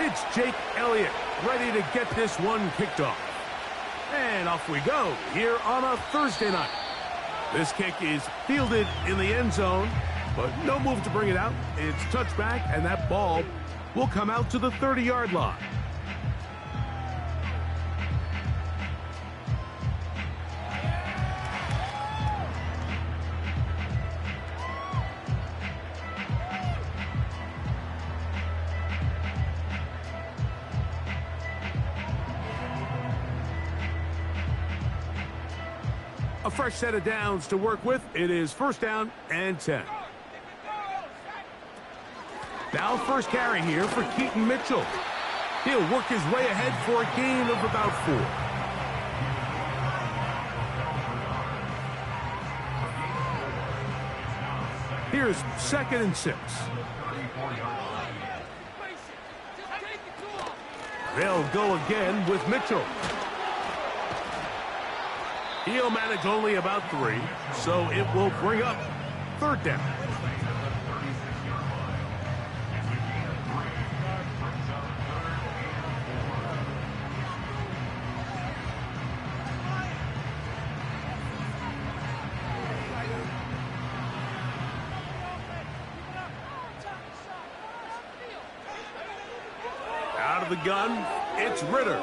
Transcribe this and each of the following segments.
It's Jake Elliott ready to get this one kicked off. And off we go here on a Thursday night. This kick is fielded in the end zone, but no move to bring it out. It's touchback, and that ball will come out to the 30-yard line. A fresh set of downs to work with. It is first down and 10. Now first carry here for Keaton Mitchell. He'll work his way ahead for a gain of about 4. Here's 2nd and 6. They'll go again with Mitchell. He'll manage only about 3, so it will bring up 3rd down. Out of the gun, it's Ritter.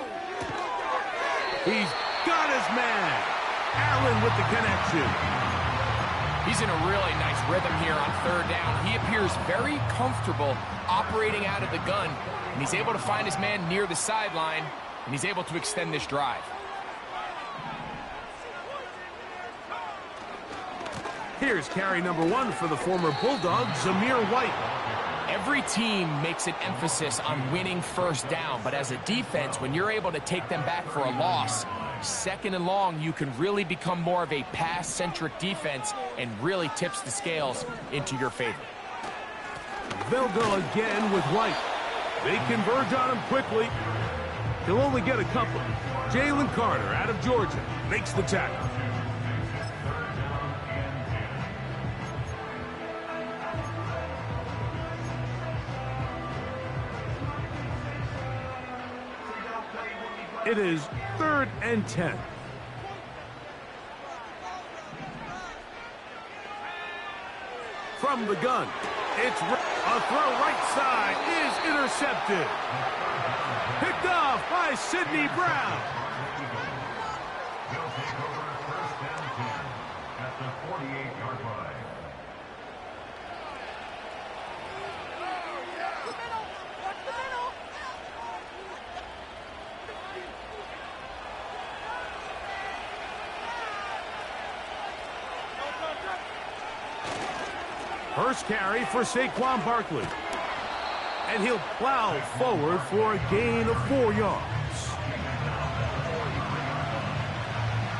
He's got his man. Allen with the connection. He's in a really nice rhythm here on 3rd down. He appears very comfortable operating out of the gun, and he's able to find his man near the sideline, and he's able to extend this drive. Here's carry number 1 for the former Bulldog, Zamir White. Every team makes an emphasis on winning first down, but as a defense, when you're able to take them back for a loss, 2nd and long, you can really become more of a pass-centric defense and really tips the scales into your favor. They'll go again with White. They converge on him quickly. He'll only get a couple. Jalen Carter out of Georgia makes the tackle. It is 3rd and 10. From the gun, it's a throw right side is intercepted. Picked off by Sidney Brown. He'll take over 1st and 10 at the 48-yard line. First carry for Saquon Barkley. And he'll plow forward for a gain of 4 yards.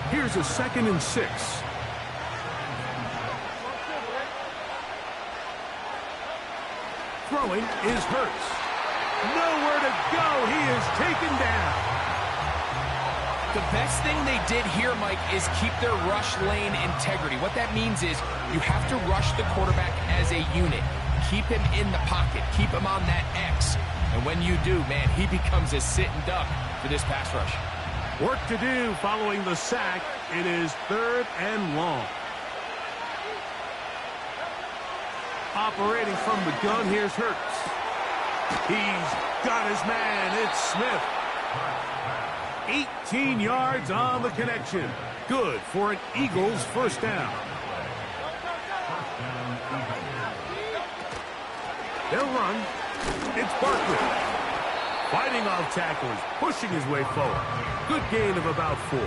Here's a 2nd and 6. Throwing is Hurts. Nowhere to go. He is taken down. The best thing they did here, Mike, is keep their rush lane integrity. What that means is you have to rush the quarterback as a unit. Keep him in the pocket. Keep him on that X. And when you do, man, he becomes a sitting duck for this pass rush. Work to do following the sack. It is 3rd and long. Operating from the gun, here's Hurts. He's got his man. It's Smith. 18 yards on the connection. Good for an Eagles first down. They'll run. It's Barkley. Fighting off tacklers, pushing his way forward. Good gain of about 4.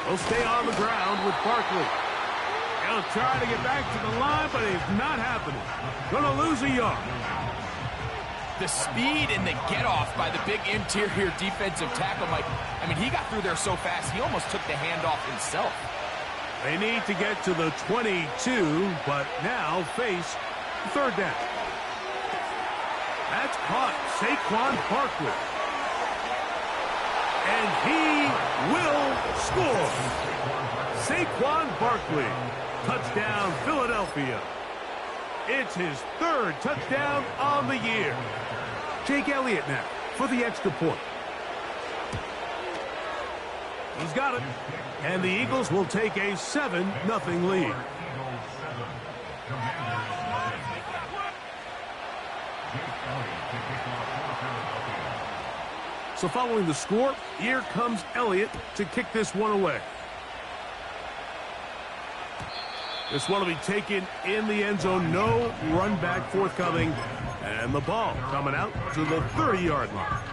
He'll stay on the ground with Barkley. He'll try to get back to the line, but it's not happening. Gonna lose a yard. The speed and the get-off by the big interior defensive tackle, Mike. I mean, he got through there so fast, he almost took the handoff himself. They need to get to the 22, but now face 3rd down. That's caught. Saquon Barkley. And he will score. Saquon Barkley. Touchdown, Philadelphia. It's his third touchdown on the year. Jake Elliott now for the extra point. He's got it. And the Eagles will take a 7-0 lead. So following the score, here comes Elliott to kick this one away. This one will be taken in the end zone. No run back forthcoming. And the ball coming out to the 30-yard line.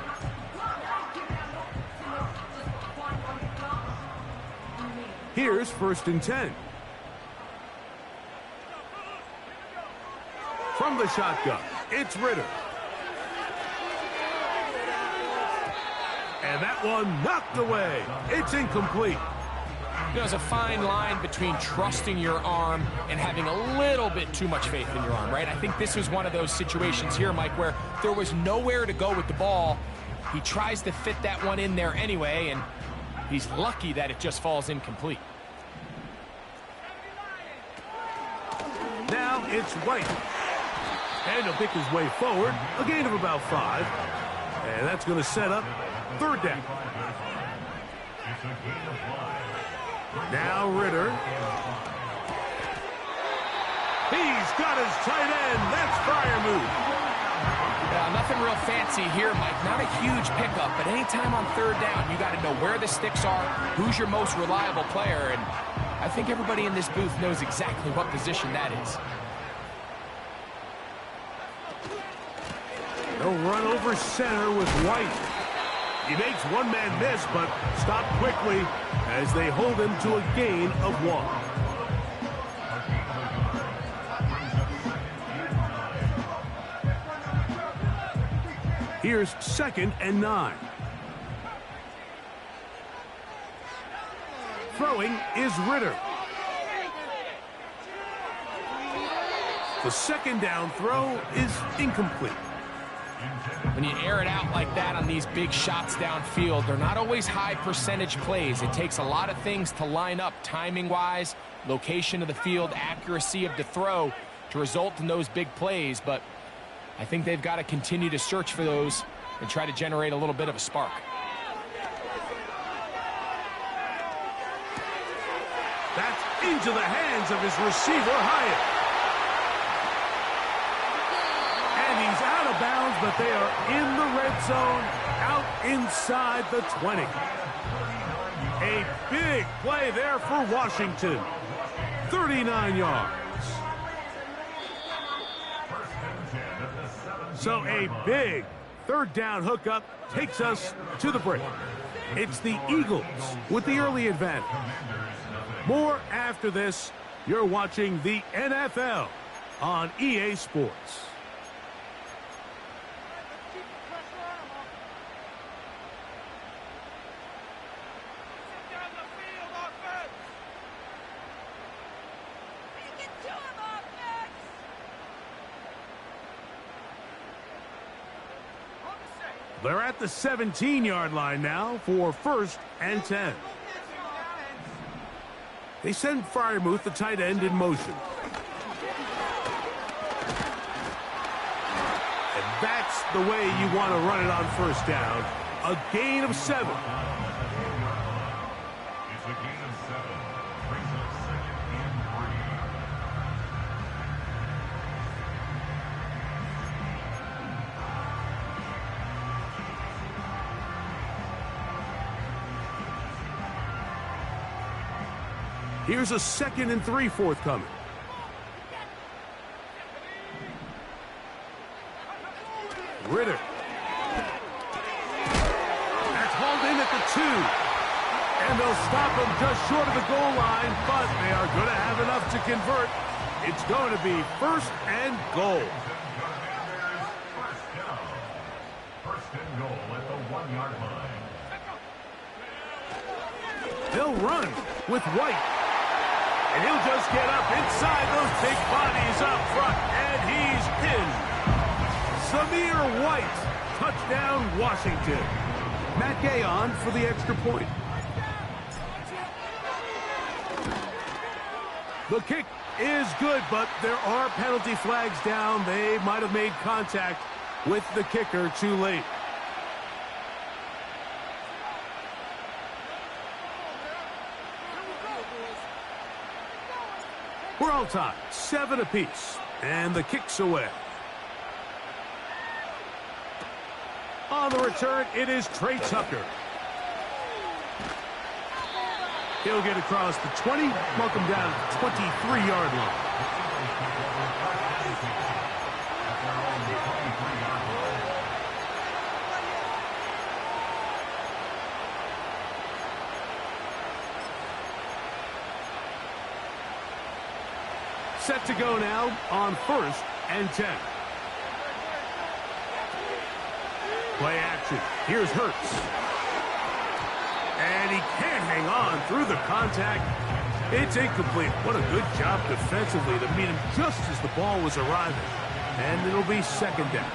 Here's 1st and 10. From the shotgun, it's Ritter. And that one knocked away. It's incomplete. There's a fine line between trusting your arm and having a little bit too much faith in your arm, right? I think this was one of those situations here, Mike, where there was nowhere to go with the ball. He tries to fit that one in there anyway, and he's lucky that it just falls incomplete. Now it's White. And he'll pick his way forward. A gain of about 5. And that's going to set up 3rd down. Now Ritter. He's got his tight end. That's Freiermuth. Yeah, nothing real fancy here, Mike. Not a huge pickup, but anytime on 3rd down, you got to know where the sticks are, who's your most reliable player, and I think everybody in this booth knows exactly what position that is. They'll run over center with White. He makes one man miss, but stopped quickly as they hold him to a gain of 1. Here's 2nd and 9. Throwing is Ritter. The 2nd down throw is incomplete. When you air it out like that on these big shots downfield, they're not always high percentage plays. It takes a lot of things to line up timing-wise, location of the field, accuracy of the throw to result in those big plays. But I think they've got to continue to search for those and try to generate a little bit of a spark. That's into the hands of his receiver, Hyatt. He's out of bounds, but they are in the red zone, out inside the 20. A big play there for Washington. 39 yards. So a big 3rd down hookup takes us to the break. It's the Eagles with the early advantage. More after this. You're watching the NFL on EA Sports. They're at the 17-yard line now for 1st and 10. They send Freiermuth, the tight end, in motion. And that's the way you want to run it on 1st down. A gain of 7. It's a gain of 7. Brings up 2nd and 3. Here's a 2nd and 3 forthcoming. Ritter. That's hauled in at the 2. And they'll stop him just short of the goal line, but they are going to have enough to convert. It's going to be 1st and goal. First and goal at the 1-yard line. They'll run with White. And he'll just get up inside those big bodies up front. And he's in. Zamir White. Touchdown, Washington. Matt Gay on for the extra point. The kick is good, but there are penalty flags down. They might have made contact with the kicker too late. We're all tied, 7 apiece, and the kick's away. On the return, it is Trey Tucker. He'll get across the 20, mark him down at the 23-yard line. Set to go now on 1st and 10. Play action. Here's Hurts. And he can't hang on through the contact. It's incomplete. What a good job defensively to meet him just as the ball was arriving. And it'll be 2nd down.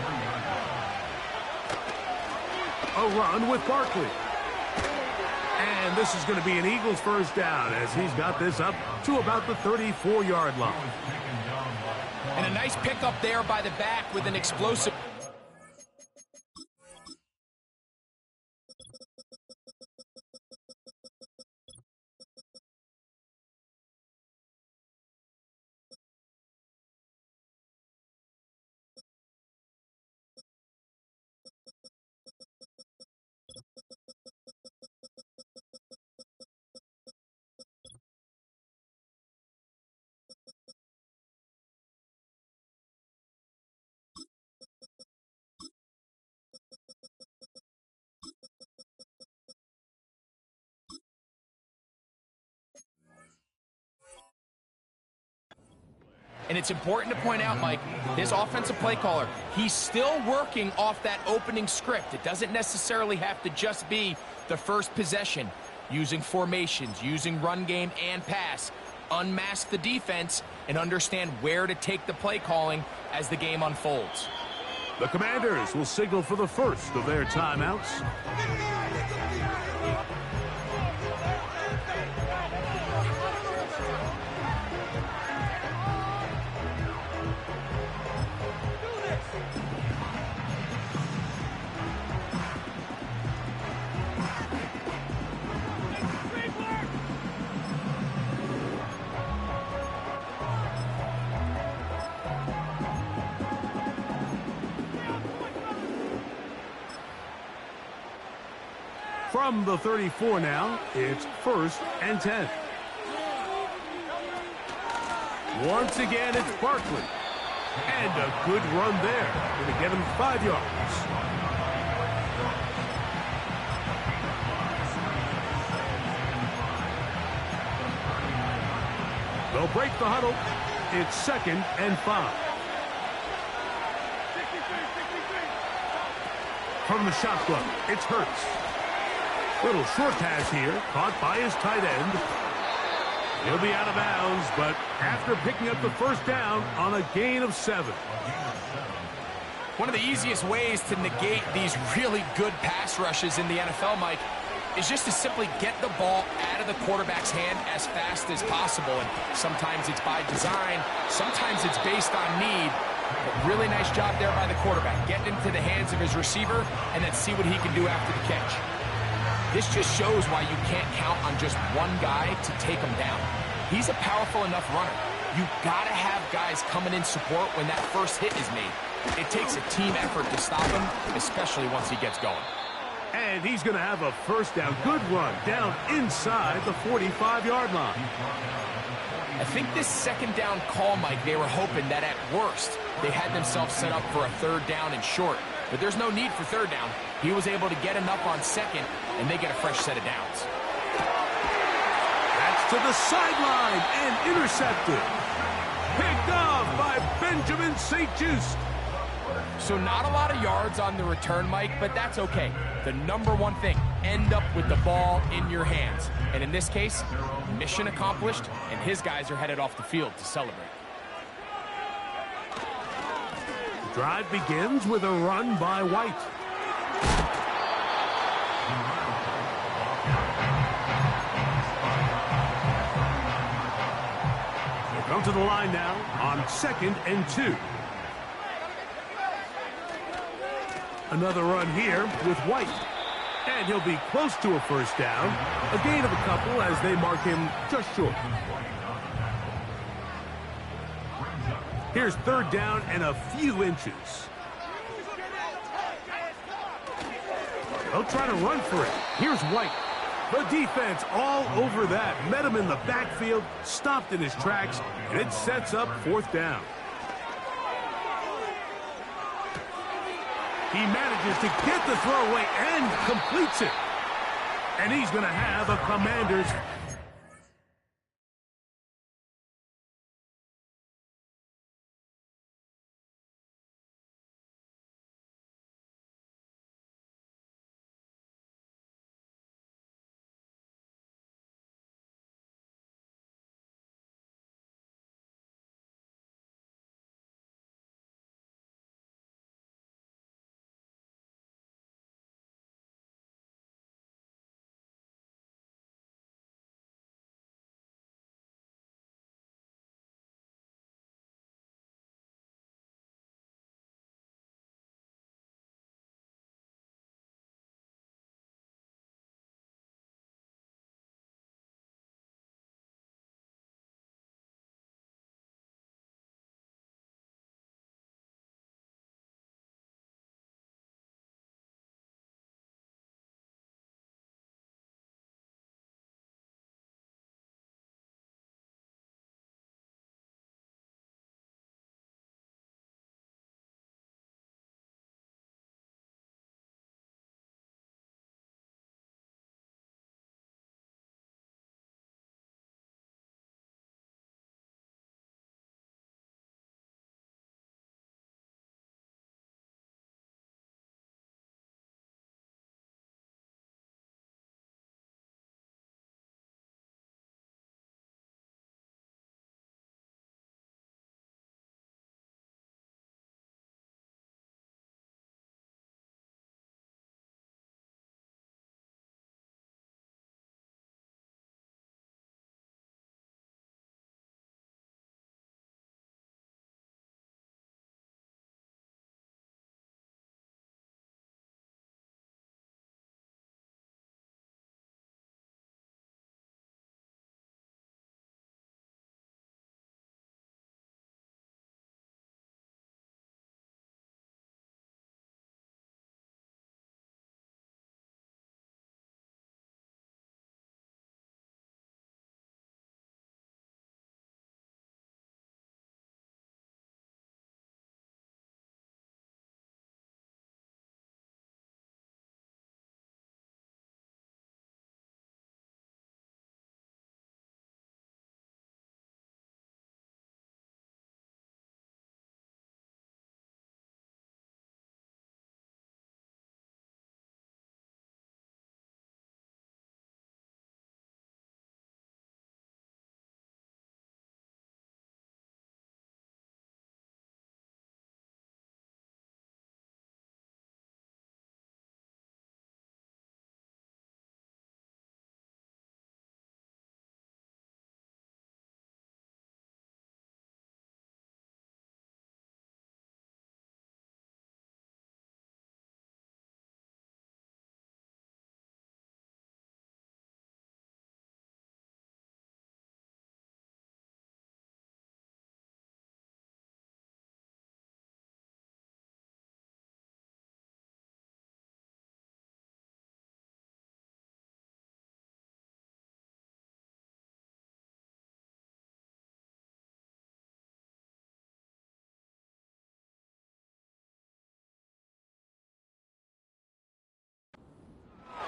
A run with Barkley. And this is going to be an Eagles 1st down as he's got this up to about the 34-yard line. And a nice pickup there by the back with an explosive... And it's important to point out, Mike, this offensive play caller, he's still working off that opening script. It doesn't necessarily have to just be the first possession. Using formations, using run game and pass, unmask the defense, and understand where to take the play calling as the game unfolds. The Commanders will signal for the first of their timeouts. From the 34 now, it's 1st and 10. Once again, it's Barkley. And a good run there. Going to get him 5 yards. They'll break the huddle. It's 2nd and 5. From the shotgun, it's Hurts. Little short pass here, caught by his tight end. He'll be out of bounds, but after picking up the 1st down on a gain of 7. One of the easiest ways to negate these really good pass rushes in the NFL, Mike, is just to simply get the ball out of the quarterback's hand as fast as possible. And sometimes it's by design, sometimes it's based on need. But really nice job there by the quarterback, getting into the hands of his receiver and then see what he can do after the catch. This just shows why you can't count on just one guy to take him down. He's a powerful enough runner. You've got to have guys coming in support when that first hit is made. It takes a team effort to stop him, especially once he gets going. And he's going to have a 1st down. Good run down inside the 45-yard line. I think this 2nd down call, Mike, they were hoping that at worst they had themselves set up for a 3rd down and short. But there's no need for 3rd down. He was able to get enough on 2nd, and they get a fresh set of downs. That's to the sideline and intercepted. Picked off by Benjamin St-Juste. So not a lot of yards on the return, Mike, but that's okay. The number one thing, end up with the ball in your hands. And in this case, mission accomplished, and his guys are headed off the field to celebrate. Drive begins with a run by White. They'll come to the line now on 2nd and 2. Another run here with White. And he'll be close to a first down. A gain of a couple as they mark him just short. Here's 3rd down and a few inches. They'll try to run for it. Here's White. The defense all over that. Met him in the backfield, stopped in his tracks, and it sets up 4th down. He manages to get the throw away and completes it. And he's going to have a Commanders.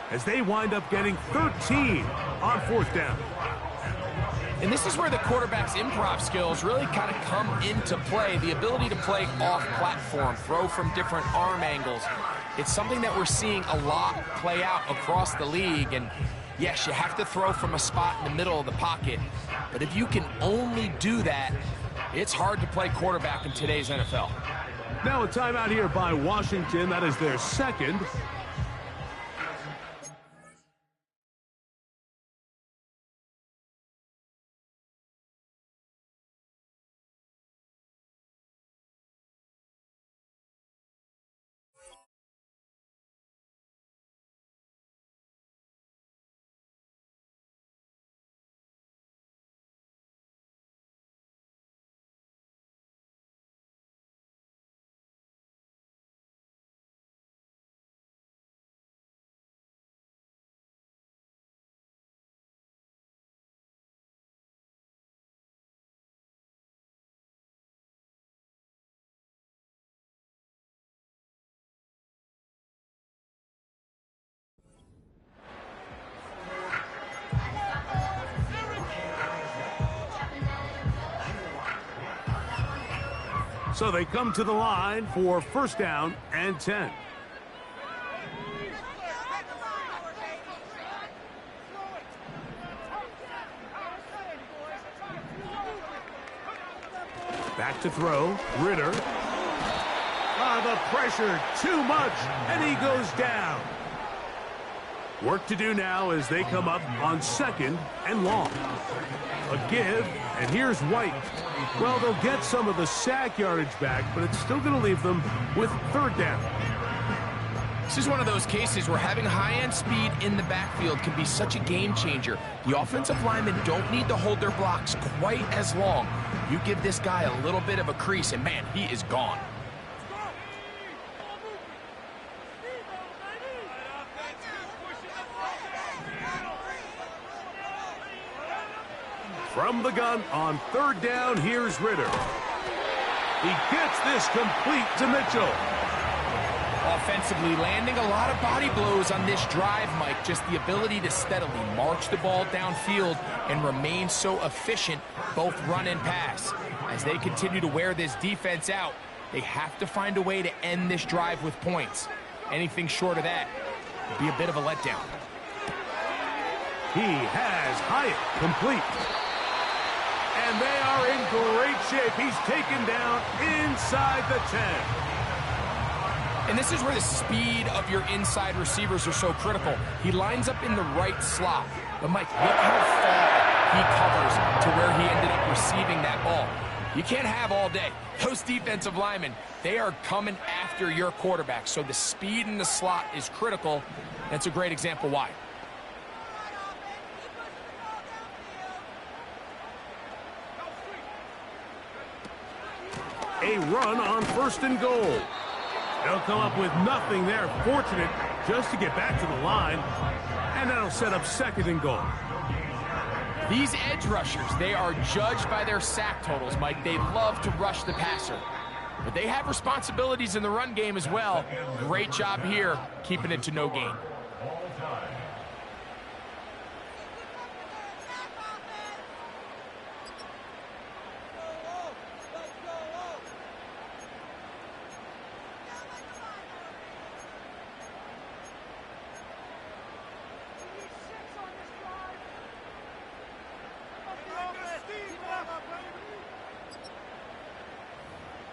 As they wind up getting 13 on 4th down. And this is where the quarterback's improv skills really kind of come into play. The ability to play off-platform, throw from different arm angles. It's something that we're seeing a lot play out across the league. And yes, you have to throw from a spot in the middle of the pocket. But if you can only do that, it's hard to play quarterback in today's NFL. Now a timeout here by Washington. That is their second. So they come to the line for first down and 10. Back to throw. Ritter. The pressure, too much, and he goes down. Work to do now as they come up on second and long. A give, and here's White. Well, they'll get some of the sack yardage back, but it's still going to leave them with third down. This is one of those cases where having high-end speed in the backfield can be such a game changer. The offensive linemen don't need to hold their blocks quite as long. You give this guy a little bit of a crease, and man, he is gone. From the gun on third down, here's Ritter. He gets this complete to Mitchell. Offensively, landing a lot of body blows on this drive, Mike. Just the ability to steadily march the ball downfield and remain so efficient, both run and pass. As they continue to wear this defense out, they have to find a way to end this drive with points. Anything short of that would be a bit of a letdown. He has Hyatt complete. And they are in great shape. He's taken down inside the 10. And this is where the speed of your inside receivers are so critical. He lines up in the right slot. But, Mike, look how far he covers to where he ended up receiving that ball. You can't have all day. Those defensive linemen, they are coming after your quarterback. So the speed in the slot is critical. That's a great example why. A run on first and goal. They'll come up with nothing there. Fortunate just to get back to the line. And that'll set up second and goal. These edge rushers, they are judged by their sack totals, Mike. They love to rush the passer. But they have responsibilities in the run game as well. Great job here, keeping it to no gain.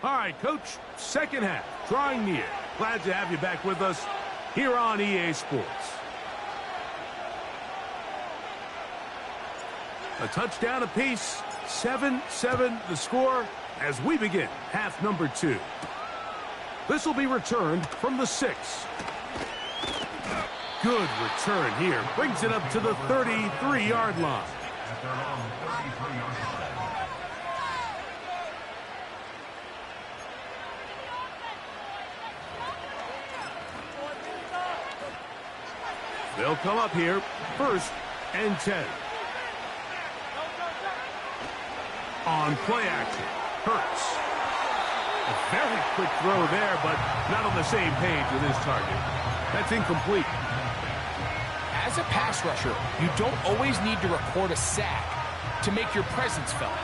All right, Coach, second half, drawing near. Glad to have you back with us here on EA Sports. A touchdown apiece, 7-7 the score as we begin half number 2. This will be returned from the 6. Good return here. Brings it up to the 33-yard line. They'll come up here, first and 10. On play action, Hurts. A very quick throw there, but not on the same page with his target. That's incomplete. As a pass rusher, you don't always need to record a sack to make your presence felt.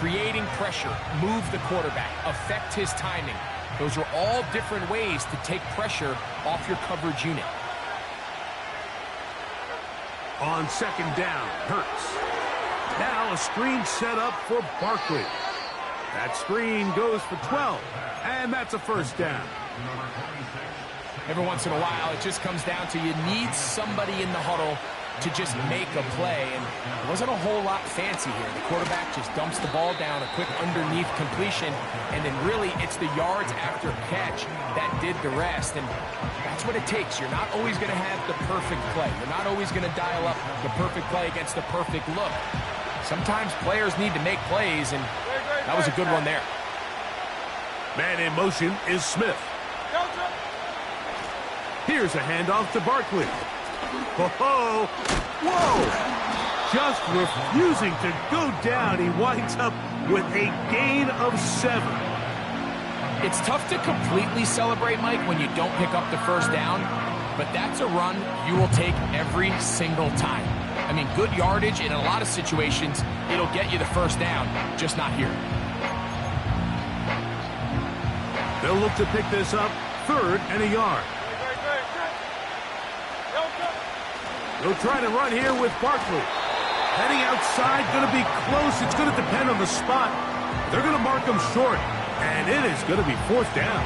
Creating pressure, move the quarterback, affect his timing. Those are all different ways to take pressure off your coverage unit. On second down, Hurts. Now a screen set up for Barkley. That screen goes for 12, and that's a first down. Every once in a while, it just comes down to you need somebody in the huddle to just make a play, and it wasn't a whole lot fancy here. The quarterback just dumps the ball down, a quick underneath completion, and then really it's the yards after catch that did the rest, and that's what it takes. You're not always going to have the perfect play. You're not always going to dial up the perfect play against the perfect look. Sometimes players need to make plays, and that was a good one there. Man in motion is Smith. Here's a handoff to Barkley. Whoa! Just refusing to go down. He winds up with a gain of 7. It's tough to completely celebrate, Mike, when you don't pick up the first down, but that's a run you will take every single time. I mean, good yardage in a lot of situations, it'll get you the first down, just not here. They'll look to pick this up, 3rd and a yard. They'll try to run here with Barkley. Heading outside, going to be close. It's going to depend on the spot. They're going to mark him short, and it is going to be 4th down.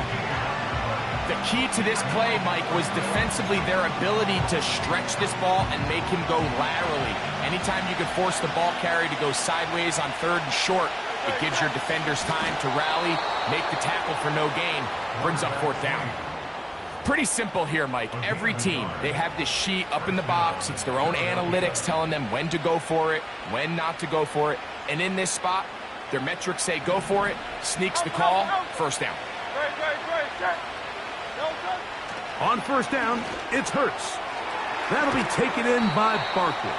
The key to this play, Mike, was defensively their ability to stretch this ball and make him go laterally. Anytime you could force the ball carrier to go sideways on 3rd and short, it gives your defenders time to rally, make the tackle for no gain, brings up 4th down. Pretty simple here, Mike. Every team, they have this sheet up in the box. It's their own analytics telling them when to go for it, when not to go for it. And in this spot, their metrics say go for it, sneaks the call, first down. On first down, it's Hurts. That'll be taken in by Barkley.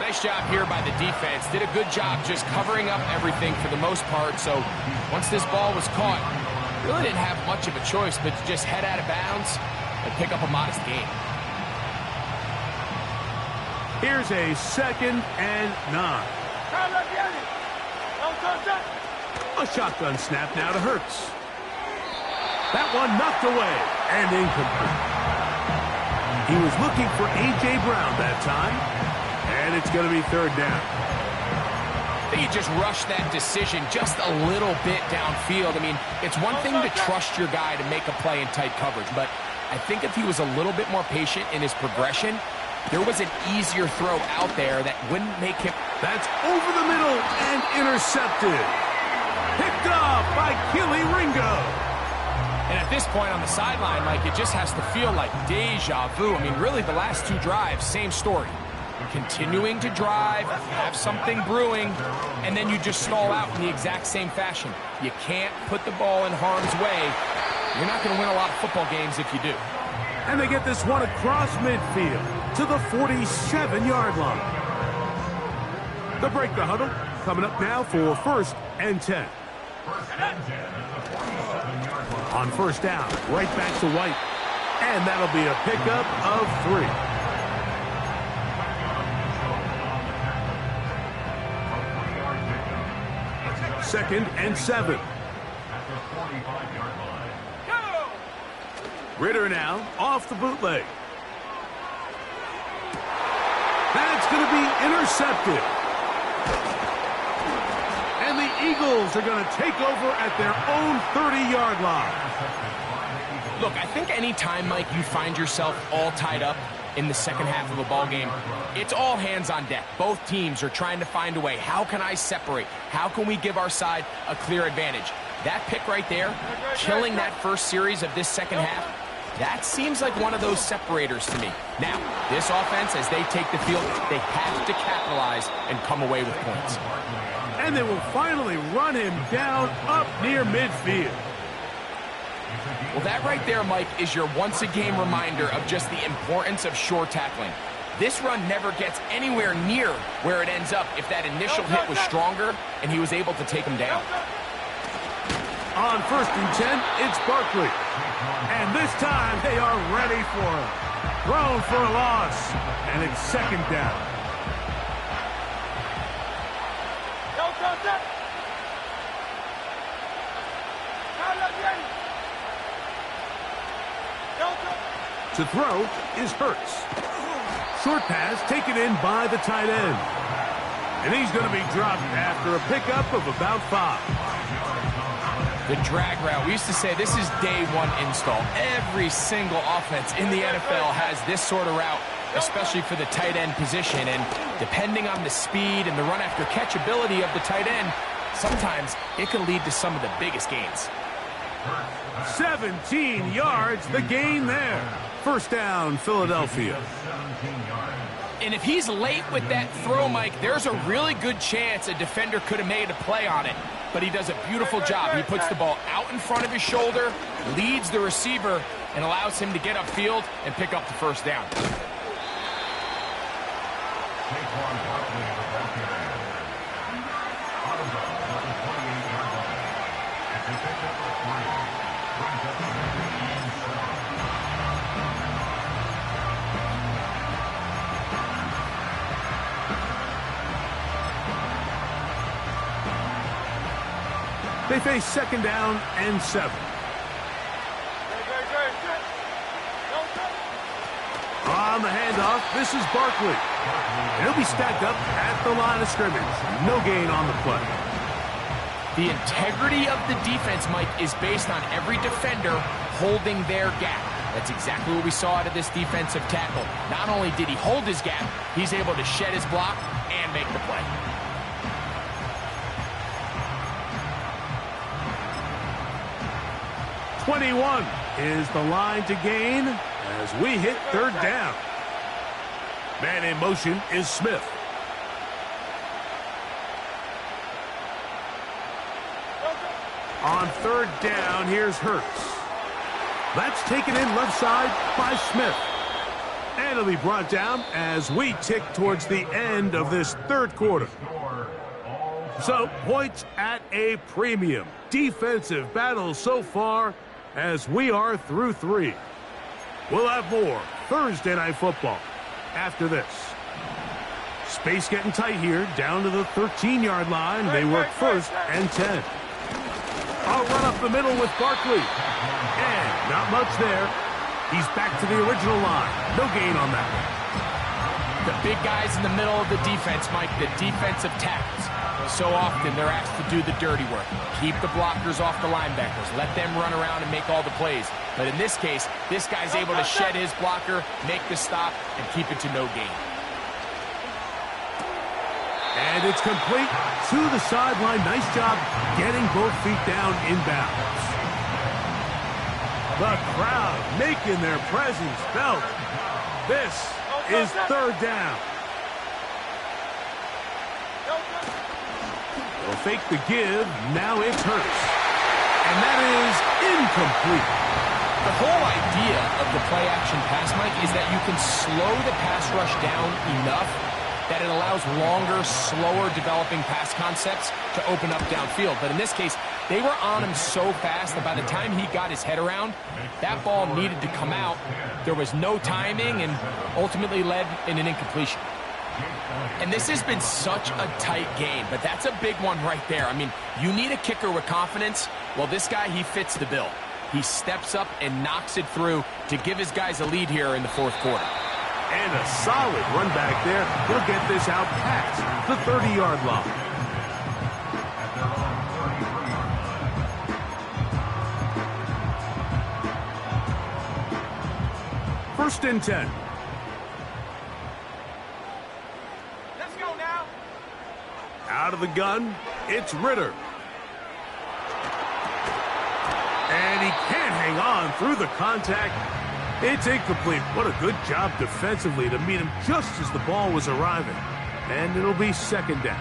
Nice job here by the defense. Did a good job just covering up everything for the most part. So once this ball was caught, really didn't have much of a choice but to just head out of bounds and pick up a modest gain. Here's a 2nd and 9. A shotgun snap now to Hurts. That one knocked away and incomplete. He was looking for A.J. Brown that time, and it's going to be 3rd down. I think you just rush that decision just a little bit downfield. I mean, it's one thing to trust your guy to make a play in tight coverage, but I think if he was a little bit more patient in his progression, there was an easier throw out there that wouldn't make him... That's over the middle and intercepted. Picked off by Kelee Ringo. And at this point on the sideline, Mike, it just has to feel like deja vu. I mean, really, the last 2 drives, same story. Continuing to drive, have something brewing, and then you just stall out in the exact same fashion. You can't put the ball in harm's way. You're not going to win a lot of football games if you do. And they get this one across midfield to the 47-yard line. They'll break the huddle. Coming up now for 1st and 10. On first down, right back to White. And that'll be a pickup of 3. 2nd and 7. Ritter now off the bootleg. That's going to be intercepted. And the Eagles are going to take over at their own 30-yard line. Look, I think any time, Mike, you find yourself all tied up in the second half of a ball game, it's all hands on deck. Both teams are trying to find a way. How can I separate? How can we give our side a clear advantage? That pick right there, killing that first series of this second half, that seems like one of those separators to me. Now, this offense, as they take the field, they have to capitalize and come away with points. And they will finally run him down up near midfield. Well, that right there, Mike, is your once-a-game reminder of just the importance of shore tackling. This run never gets anywhere near where it ends up if that initial hit was stronger and he was able to take him down. On 1st and 10, it's Barkley. And this time, they are ready for him. Thrown for a loss, and it's 2nd down. To throw is Hurts. Short pass taken in by the tight end. And he's going to be dropped after a pickup of about 5. The drag route. We used to say this is day one install. Every single offense in the NFL has this sort of route, especially for the tight end position. And depending on the speed and the run after catch ability of the tight end, sometimes it can lead to some of the biggest gains. 17 yards, the gain there. First down, Philadelphia. And if he's late with that throw, Mike, there's a really good chance a defender could have made a play on it. But he does a beautiful job. He puts the ball out in front of his shoulder, leads the receiver, and allows him to get upfield and pick up the first down. They face second down and 7. On the handoff, this is Barkley. He'll be stacked up at the line of scrimmage. No gain on the play. The integrity of the defense, Mike, is based on every defender holding their gap. That's exactly what we saw out of this defensive tackle. Not only did he hold his gap, he's able to shed his block and make the play. "21 is the line to gain as we hit third down. Man in motion is Smith. On third down, here's Hurts. That's taken in left side by Smith. And it'll be brought down as we tick towards the end of this third quarter. So, points at a premium. Defensive battle so far as we are through 3. We'll have more Thursday Night Football after this. Space getting tight here, down to the 13-yard line. They work first and 10. I'll run up the middle with Barkley. And not much there. He's back to the original line. No gain on that one. The big guys in the middle of the defense, Mike, the defensive tackles. So often they're asked to do the dirty work. Keep the blockers off the linebackers. Let them run around and make all the plays. But in this case, this guy's able to shed his blocker, make the stop, and keep it to no gain. And it's complete to the sideline. Nice job getting both feet down inbounds. The crowd making their presence felt. This is third down. They'll fake the give. Now it's Hurts. And that is incomplete. The whole idea of the play-action pass, Mike, is that you can slow the pass rush down enough that it allows longer, slower developing pass concepts to open up downfield. But in this case, they were on him so fast that by the time he got his head around, that ball needed to come out. There was no timing and ultimately led in an incompletion. And this has been such a tight game, but that's a big one right there. I mean, you need a kicker with confidence. Well, this guy, he fits the bill. He steps up and knocks it through to give his guys a lead here in the fourth quarter. And a solid run back there. He'll get this out past the 30-yard line. First and 10. Let's go now. Out of the gun, it's Ritter. And he can't hang on through the contact. It's incomplete. What a good job defensively to meet him just as the ball was arriving. And it'll be second down.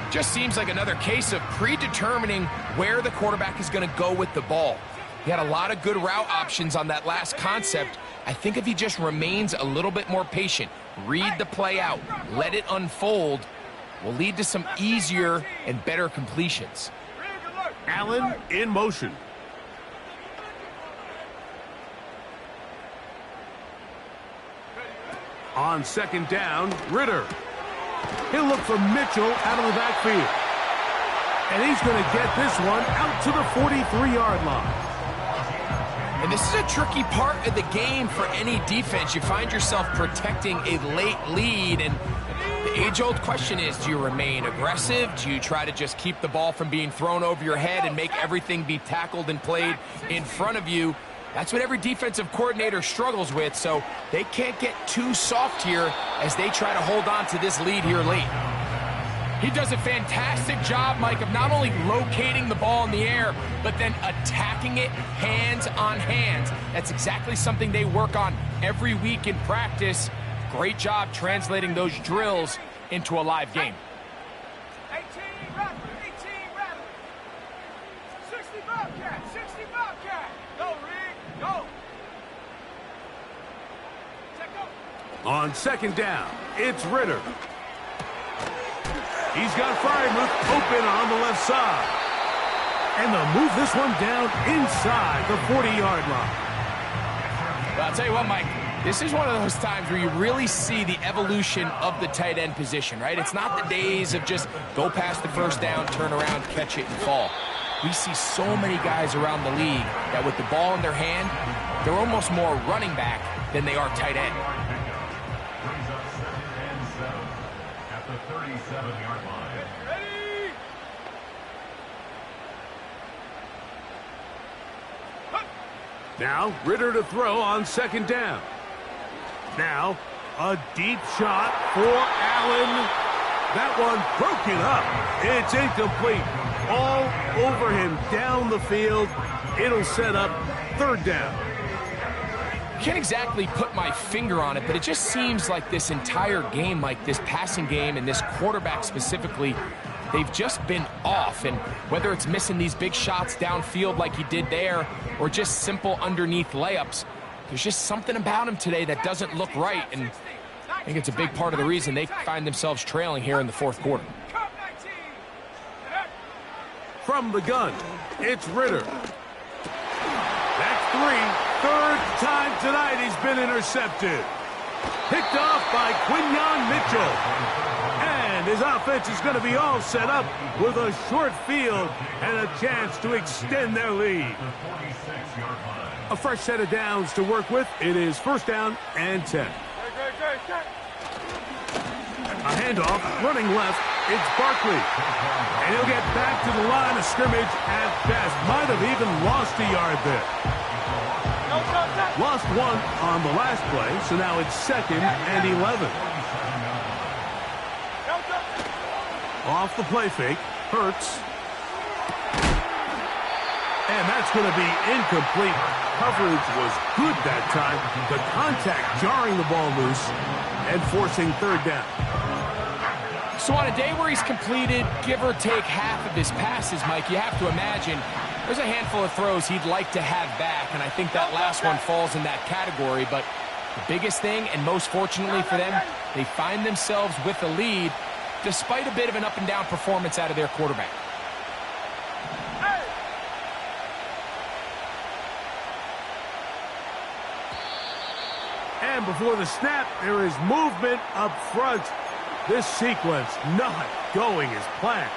Just seems like another case of predetermining where the quarterback is going to go with the ball. He had a lot of good route options on that last concept. I think if he just remains a little bit more patient, read the play out, let it unfold, will lead to some easier and better completions. Allen in motion. On second down, Ritter. He'll look for Mitchell out of the backfield. And he's going to get this one out to the 43-yard line. And this is a tricky part of the game for any defense. You find yourself protecting a late lead, and The age-old question is, do you remain aggressive? Do you try to just keep the ball from being thrown over your head and make everything be tackled and played in front of you? That's what every defensive coordinator struggles with, so they can't get too soft here as they try to hold on to this lead here late. He does a fantastic job, Mike, of not only locating the ball in the air, but then attacking it hands on hands. That's exactly something they work on every week in practice. Great job translating those drills into a live game. 18 Rattler, 18 Rattler. 60 Bobcat, 60 Bobcat. Go, Rick, go. Check go. On second down, it's Ritter. He's got Freiermuth open on the left side. And they'll move this one down inside the 40-yard line. Well, I'll tell you what, Mike, this is one of those times where you really see the evolution of the tight end position, right? It's not the days of just go past the first down, turn around, catch it, and fall. We see so many guys around the league that with the ball in their hand, they're almost more running back than they are tight end. Brings up 2nd and 7 at the 37-yard line. Ready? Now, Ritter to throw on second down. Now, a deep shot for Allen. That one broken up. It's incomplete. All over him down the field. It'll set up third down. Can't exactly put my finger on it, but it just seems like this entire game, like this passing game and this quarterback specifically, they've just been off. And whether it's missing these big shots downfield like he did there or just simple underneath layups, there's just something about him today that doesn't look right. And I think it's a big part of the reason they find themselves trailing here in the fourth quarter. From the gun, it's Ritter. That's three. Third time tonight he's been intercepted. Picked off by Quinyon Mitchell. And his offense is going to be all set up with a short field and a chance to extend their lead. A fresh set of downs to work with. It is first down and 10. A handoff, running left, it's Barkley. And he'll get back to the line of scrimmage at best. Might have even lost a yard there. Lost one on the last play, so now it's 2nd and 11. Off the play fake, Hurts. And that's going to be incomplete. Coverage was good that time. The contact jarring the ball loose and forcing third down. So on a day where he's completed, give or take half of his passes, Mike, you have to imagine there's a handful of throws he'd like to have back, and I think that last one falls in that category. But the biggest thing, and most fortunately for them, they find themselves with a lead despite a bit of an up-and-down performance out of their quarterback. And before the snap, there is movement up front. This sequence not going as planned.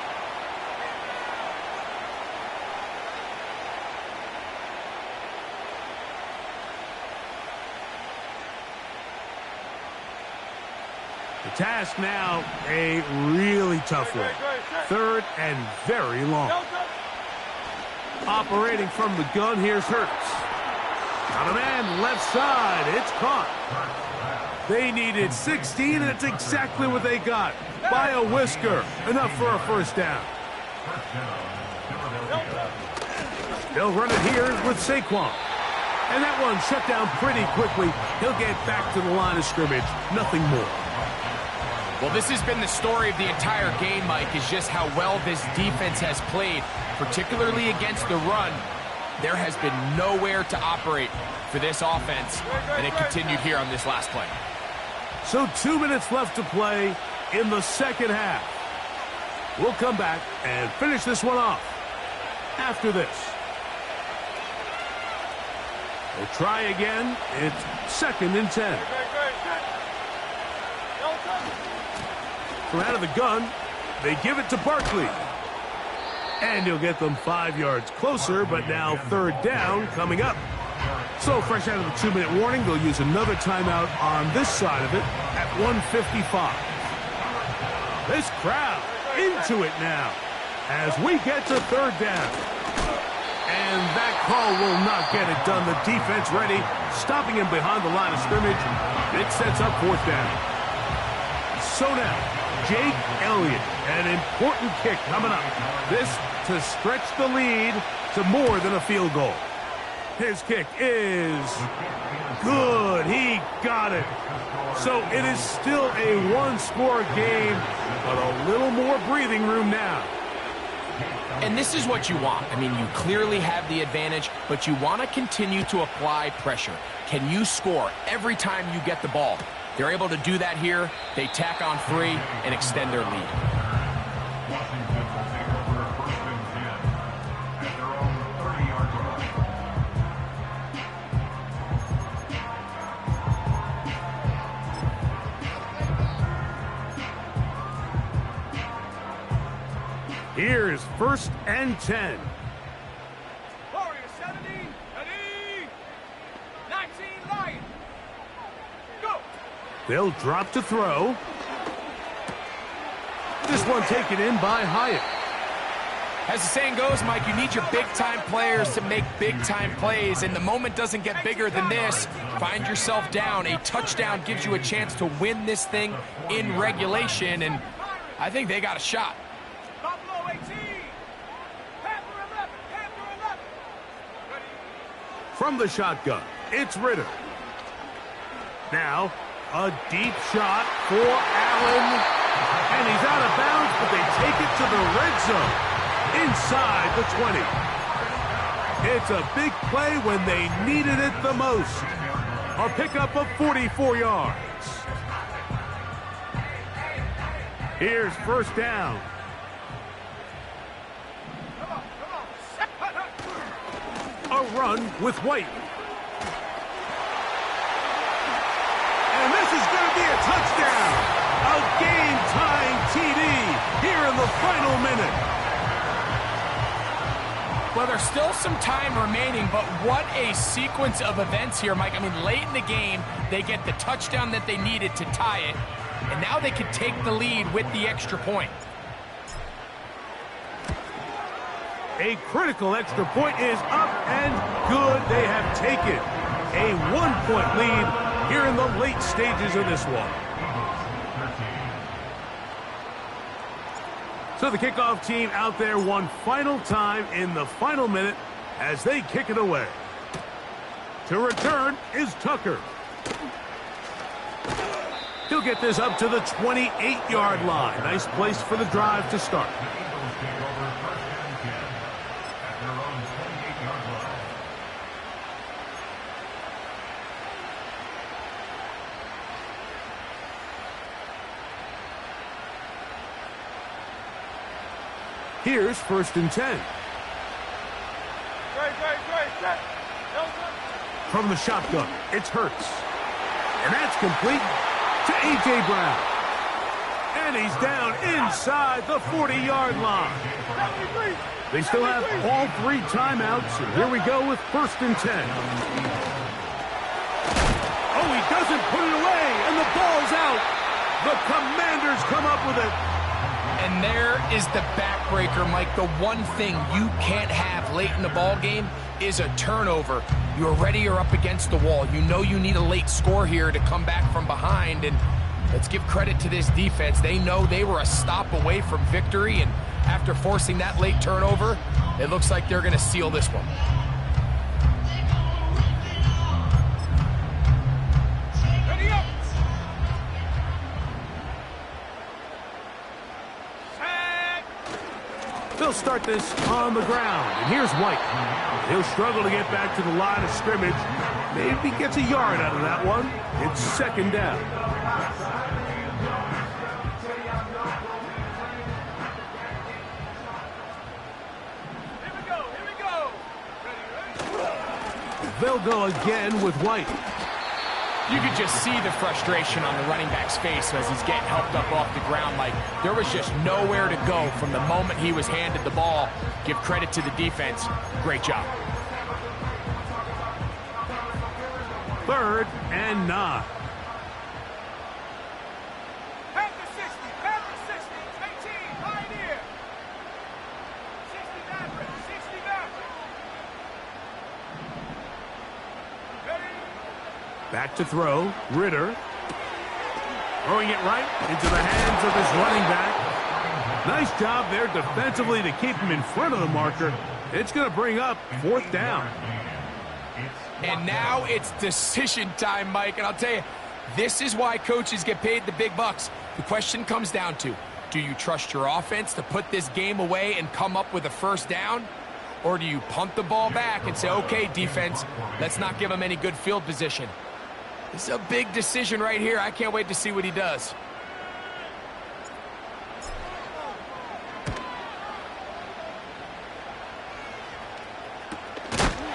The task now, a really tough one. Third and very long. Operating from the gun, here's Hurts. On a man, left side, it's caught. They needed 16, and it's exactly what they got. By a whisker, enough for a first down. They'll run it here with Saquon. And that one shut down pretty quickly. He'll get back to the line of scrimmage, nothing more. Well, this has been the story of the entire game, Mike, is just how well this defense has played, particularly against the run. There has been nowhere to operate for this offense, and it continued here on this last play. So 2 minutes left to play in the second half. We'll come back and finish this one off after this. We'll try again. It's 2nd and 10. From out of the gun, they give it to Barkley. And he'll get them 5 yards closer, but now third down coming up. So fresh out of the 2-minute warning, they'll use another timeout on this side of it at 1:55. This crowd into it now as we get to third down. And that call will not get it done. The defense ready, stopping him behind the line of scrimmage. It sets up fourth down. So now, Jake Elliott, an important kick coming up. This to stretch the lead to more than a field goal. His kick is good. He got it. So it is still a one-score game, but a little more breathing room now. And this is what you want. I mean, you clearly have the advantage, but you want to continue to apply pressure. Can you score every time you get the ball? They're able to do that here. They tack on 3 and extend their lead. Washington will take over first and 10 at their own 30-yard line. Here's first and 10. Warrior 70, ready, 19 Lions. Go. They'll drop to throw. This one taken in by Hyatt. As the saying goes, Mike, you need your big-time players to make big-time plays, and the moment doesn't get bigger than this. Find yourself down. A touchdown gives you a chance to win this thing in regulation, and I think they got a shot. Buffalo 18, Panther 11, Panther 11. Ready. From the shotgun, it's Ritter. Now, a deep shot for Allen. And he's out of bounds, but they take it to the red zone. Inside the 20. It's a big play when they needed it the most. A pickup of 44 yards. Here's first down. A run with White. And this is going to be a touchdown. A game-tying TD here in the final minute. Well, there's still some time remaining, but what a sequence of events here, Mike. I mean, late in the game, they get the touchdown that they needed to tie it, and now they can take the lead with the extra point. A critical extra point is up and good. They have taken a one-point lead here in the late stages of this one. So the kickoff team out there one final time in the final minute as they kick it away. To return is Tucker. He'll get this up to the 28-yard line. Nice place for the drive to start. Here's first and 10. From the shotgun, it's Hurts. And that's complete to A.J. Brown. And he's down inside the 40-yard line. They still have all 3 timeouts, and here we go with first and 10. Oh, he doesn't put it away, and the ball's out. The Commanders come up with it. And there is the backbreaker, Mike. The one thing you can't have late in the ball game is a turnover. You're ready, you're up against the wall. You know you need a late score here to come back from behind, and let's give credit to this defense. They know they were a stop away from victory, and after forcing that late turnover, it looks like they're going to seal this one. Ready up. They'll start this on the ground. And here's White. He'll struggle to get back to the line of scrimmage. Maybe gets a yard out of that one. It's second down. Here we go. Ready. They'll go again with White. You could just see the frustration on the running back's face as he's getting helped up off the ground. Like, there was just nowhere to go from the moment he was handed the ball. Give credit to the defense. Great job. Third and 9. Panther 60, Panther 60. Back to throw. Ritter. Throwing it right into the hands of his running back. Nice job there defensively to keep him in front of the marker. It's going to bring up 4th down. And now it's decision time, Mike. And I'll tell you, this is why coaches get paid the big bucks. The question comes down to, do you trust your offense to put this game away and come up with a 1st down? Or do you punt the ball back and say, okay, defense, let's not give him any good field position? This is a big decision right here. I can't wait to see what he does.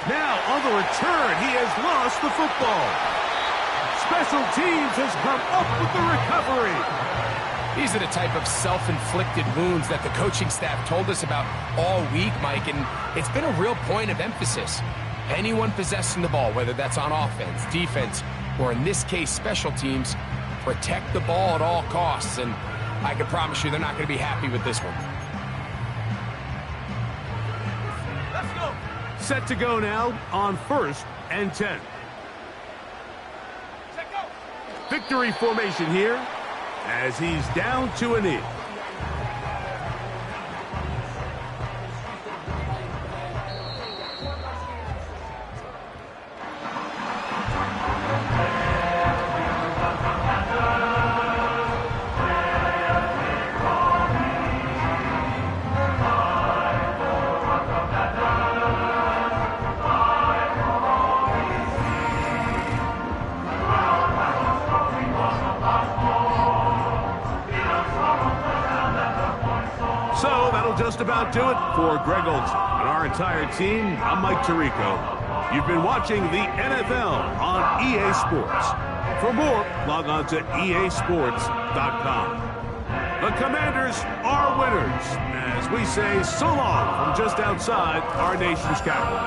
Now, on the return, he has lost the football. Special teams has come up with the recovery. These are the type of self-inflicted wounds that the coaching staff told us about all week, Mike, and it's been a real point of emphasis. Anyone possessing the ball, whether that's on offense, defense, or in this case, special teams, protect the ball at all costs, and I can promise you they're not going to be happy with this one. Let's go. Set to go now on 1st and 10. Check go. Victory formation here as he's down to a knee. Just about do it for Greg Olsen and our entire team. I'm Mike Tirico. You've been watching the NFL on EA Sports. For more, log on to easports.com. The Commanders are winners as we say so long from just outside our nation's capital.